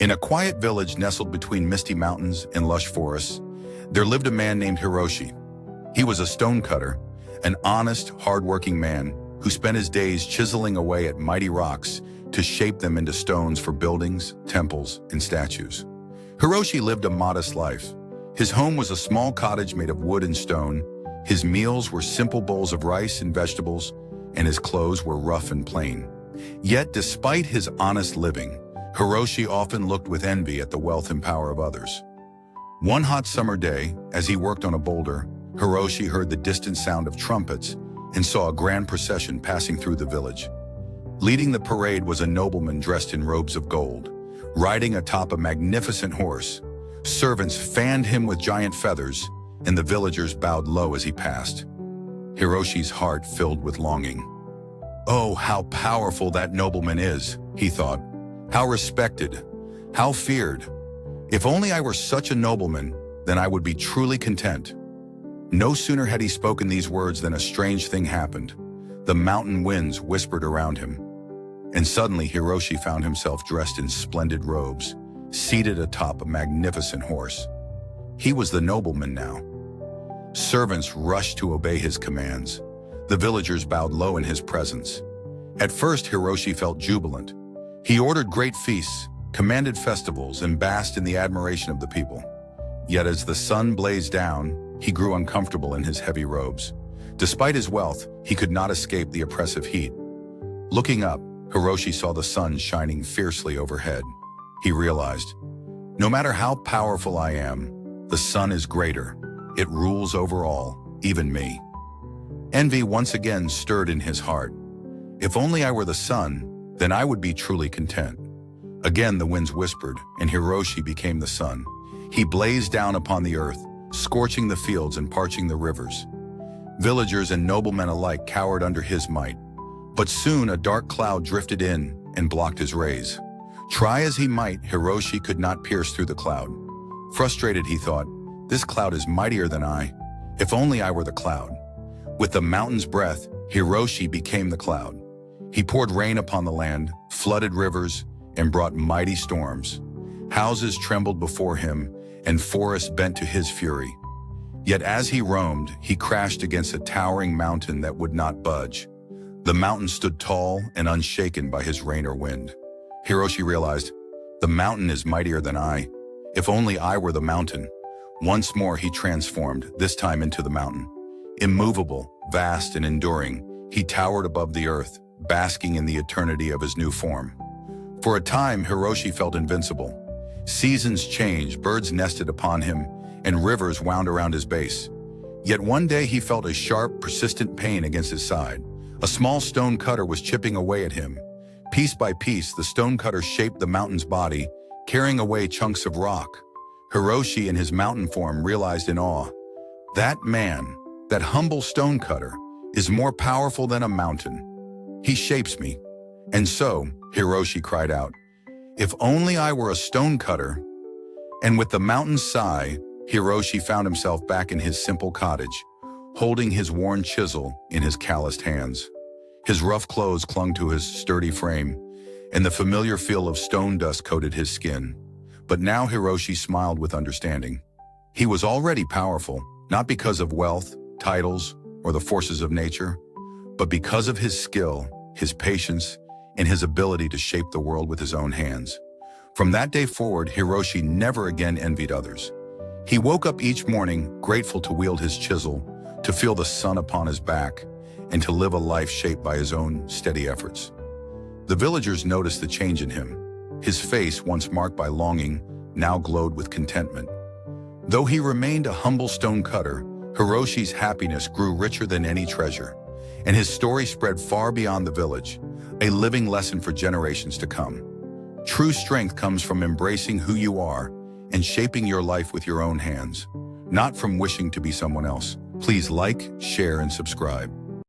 In a quiet village nestled between misty mountains and lush forests, there lived a man named Hiroshi. He was a stonecutter, an honest, hard-working man who spent his days chiseling away at mighty rocks to shape them into stones for buildings, temples, and statues. Hiroshi lived a modest life. His home was a small cottage made of wood and stone. His meals were simple bowls of rice and vegetables, and his clothes were rough and plain. Yet, despite his honest living, Hiroshi often looked with envy at the wealth and power of others. One hot summer day, as he worked on a boulder, Hiroshi heard the distant sound of trumpets and saw a grand procession passing through the village. Leading the parade was a nobleman dressed in robes of gold, riding atop a magnificent horse. Servants fanned him with giant feathers, and the villagers bowed low as he passed. Hiroshi's heart filled with longing. "Oh, how powerful that nobleman is," he thought. "How respected, how feared. If only I were such a nobleman, then I would be truly content." No sooner had he spoken these words than a strange thing happened. The mountain winds whispered around him, and suddenly Hiroshi found himself dressed in splendid robes, seated atop a magnificent horse. He was the nobleman now. Servants rushed to obey his commands. The villagers bowed low in his presence. At first, Hiroshi felt jubilant. He ordered great feasts, commanded festivals, and basked in the admiration of the people. Yet as the sun blazed down, he grew uncomfortable in his heavy robes. Despite his wealth, he could not escape the oppressive heat. Looking up, Hiroshi saw the sun shining fiercely overhead. He realized, no matter how powerful I am, the sun is greater. It rules over all, even me. Envy once again stirred in his heart. If only I were the sun, then I would be truly content. Again the winds whispered, and Hiroshi became the sun. He blazed down upon the earth, scorching the fields and parching the rivers. Villagers and noblemen alike cowered under his might. But soon a dark cloud drifted in and blocked his rays. Try as he might, Hiroshi could not pierce through the cloud. Frustrated, he thought, "This cloud is mightier than I. If only I were the cloud." With the mountain's breath, Hiroshi became the cloud. He poured rain upon the land, flooded rivers, and brought mighty storms. Houses trembled before him, and forests bent to his fury. Yet as he roamed, he crashed against a towering mountain that would not budge. The mountain stood tall and unshaken by his rain or wind. Hiroshi realized, the mountain is mightier than I. If only I were the mountain. Once more he transformed, this time into the mountain. Immovable, vast, and enduring, he towered above the earth, basking in the eternity of his new form. For a time, Hiroshi felt invincible. Seasons changed, birds nested upon him, and rivers wound around his base. Yet one day he felt a sharp, persistent pain against his side. A small stone cutter was chipping away at him. Piece by piece, the stone cutter shaped the mountain's body, carrying away chunks of rock. Hiroshi, in his mountain form, realized in awe, that man, that humble stone cutter, is more powerful than a mountain. He shapes me. And so, Hiroshi cried out, "If only I were a stone cutter." And with the mountain's sigh, Hiroshi found himself back in his simple cottage, holding his worn chisel in his calloused hands. His rough clothes clung to his sturdy frame, and the familiar feel of stone dust coated his skin. But now Hiroshi smiled with understanding. He was already powerful, not because of wealth, titles, or the forces of nature, but because of his skill, his patience, and his ability to shape the world with his own hands. From that day forward, Hiroshi never again envied others. He woke up each morning grateful to wield his chisel, to feel the sun upon his back, and to live a life shaped by his own steady efforts. The villagers noticed the change in him. His face, once marked by longing, now glowed with contentment. Though he remained a humble stone cutter, Hiroshi's happiness grew richer than any treasure, and his story spread far beyond the village, a living lesson for generations to come. True strength comes from embracing who you are and shaping your life with your own hands, not from wishing to be someone else. Please like, share, and subscribe.